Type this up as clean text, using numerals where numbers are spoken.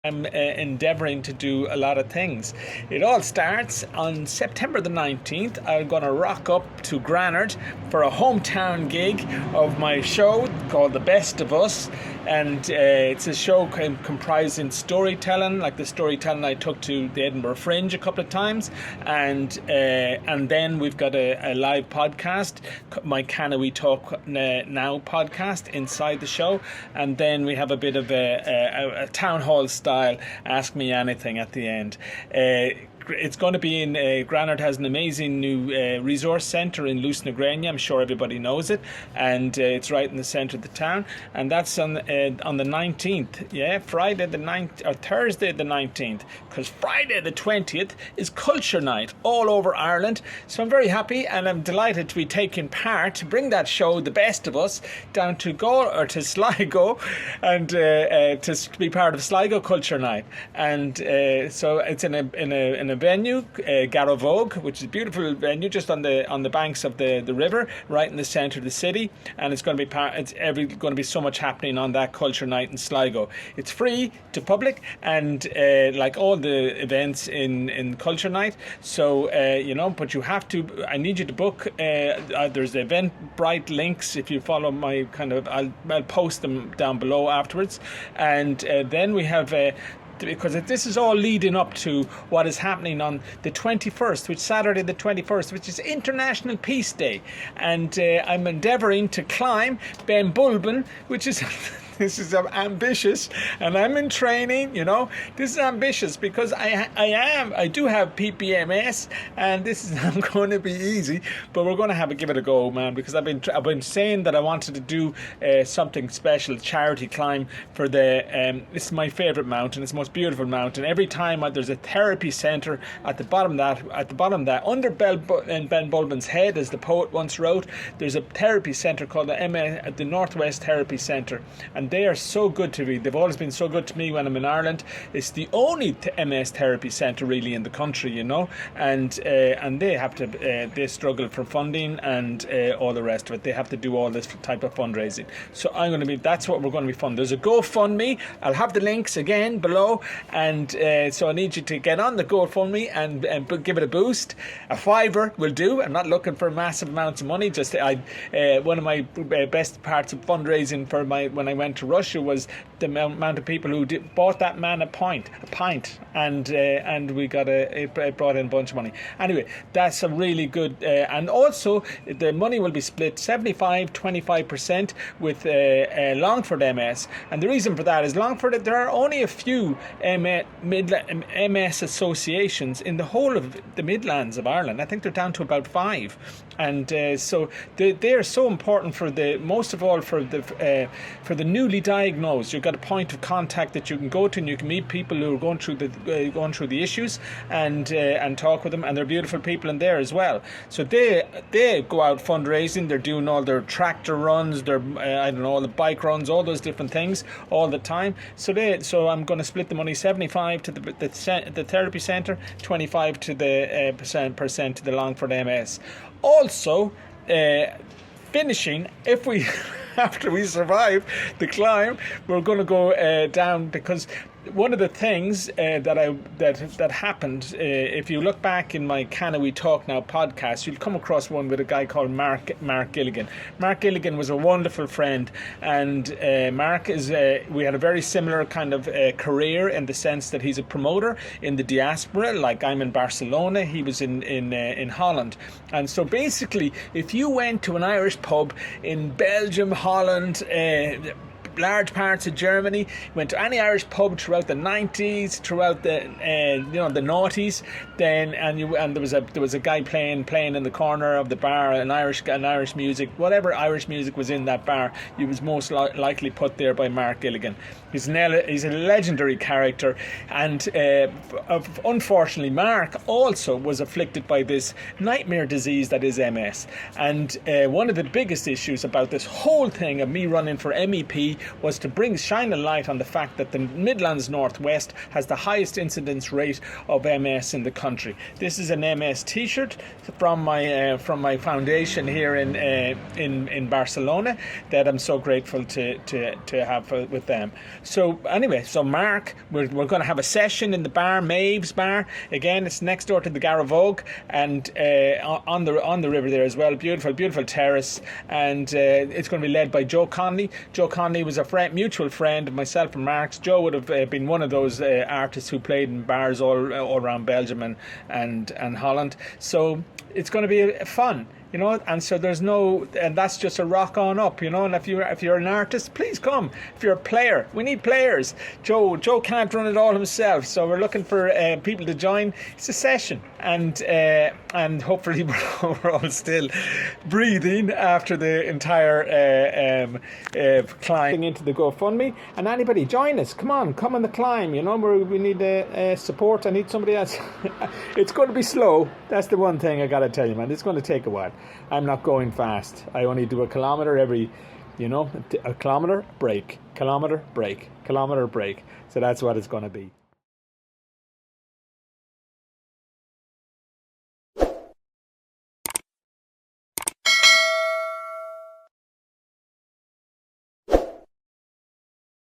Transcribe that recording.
I'm endeavouring to do a lot of things. It all starts on September the 19th. I'm going to rock up to Greine for a hometown gig of my show called The Best of Us. And it's a show comprising storytelling, like the storytelling I took to the Edinburgh Fringe a couple of times. And then we've got a live podcast, my Can We Talk Now podcast inside the show. And then we have a bit of a town hall style Ask Me Anything at the end. It's going to be in Greine has an amazing new resource centre in Greine. I'm sure everybody knows it, and it's right in the centre of the town. And that's on the 19th. Yeah, Friday the 9th or Thursday the 19th, because Friday the 20th is Culture Night all over Ireland. So I'm very happy, and I'm delighted to be taking part to bring that show, The Best of Us, down to Sligo, and to be part of Sligo Culture Night. And so it's in a venue, Garavogue, which is a beautiful venue just on the banks of the river, right in the centre of the city. And it's going to be going to be so much happening on that Culture Night in Sligo. It's free to public, and like all the events in Culture Night. So but you have to. I need you to book. There's the Eventbrite links. If you follow my I'll post them down below afterwards. And then we have. Because this is all leading up to what is happening on the 21st, which Saturday the 21st, which is International Peace Day. And I'm endeavouring to climb Benbulben, which is... This is ambitious, and I'm in training. This is ambitious because I do have PPMS, and this is not going to be easy. But we're going to give it a go, man, because I've been saying that I wanted to do something special, charity climb for the. This is my favourite mountain. It's the most beautiful mountain. Every time there's a therapy centre at the bottom of that, under Benbulben's head, as the poet once wrote, there's a therapy centre called the Northwest Therapy Centre, and they are so good to me. They've always been so good to me when I'm in Ireland. It's the only MS therapy centre really in the country, and they have to they struggle for funding and all the rest of it. They have to do all this type of fundraising. So that's what we're going to be funding. There's a GoFundMe. I'll have the links again below, and so I need you to get on the GoFundMe and give it a boost. A $5 will do. I'm not looking for massive amounts of money. Just one of my best parts of fundraising for when I went to Russia was the amount of people who bought that man a pint, and we got it brought in a bunch of money. Anyway, that's a really good, and also the money will be split 75-25% with Longford MS, and the reason for that is Longford, there are only a few MS associations in the whole of the Midlands of Ireland. I think they're down to about 5, and so they are so important most of all for the newly diagnosed. You've got a point of contact that you can go to, and you can meet people who are going through the issues and talk with them, and they're beautiful people in there as well. So they go out fundraising. They're doing all their tractor runs, all the bike runs, all those different things all the time. So I'm going to split the money 75 to the therapy centre, 25 to the percent to the Longford MS. Also, finishing, if we after we survive the climb, we're going to go down, because one of the things that happened, if you look back in my Can We Talk Now podcast, you'll come across one with a guy called Mark Gilligan. Mark Gilligan was a wonderful friend, and Mark we had a very similar kind of career, in the sense that he's a promoter in the diaspora. Like I'm in Barcelona, he was in Holland. And so basically, if you went to an Irish pub in Belgium, Holland, large parts of Germany, went to any Irish pub throughout the 90s, throughout the the noughties, then and there was a guy playing in the corner of the bar, an Irish music, whatever Irish music was in that bar, he was most likely put there by Mark Gilligan. He's a legendary character, and unfortunately Mark also was afflicted by this nightmare disease that is MS. And one of the biggest issues about this whole thing of me running for MEP was to shine a light on the fact that the Midlands Northwest has the highest incidence rate of MS in the country. This is an MS T-shirt from my foundation here in Barcelona that I'm so grateful to have with them. So anyway, so Mark, we're going to have a session in the bar, Maeve's Bar. Again, it's next door to the Garavogue, and on the river there as well. Beautiful terrace, and it's going to be led by Joe Conley. Joe Conley was a mutual friend of myself and Mark's. Joe would have been one of those artists who played in bars all around Belgium and Holland. So it's going to be fun, you know, and so and that's just a rock on up, you know. And if you're an artist, please come. If you're a player, we need players. Joe can't run it all himself, so we're looking for people to join. It's a session, and hopefully we're all still breathing after the entire climb into the GoFundMe. And anybody, join us. Come on the climb. You know, we need support. I need somebody else. It's going to be slow. That's the one thing I got to tell you, man. It's going to take a while. I'm not going fast. I only do a kilometre every, a kilometre, break, kilometre, break, kilometre, break. So that's what it's going to be.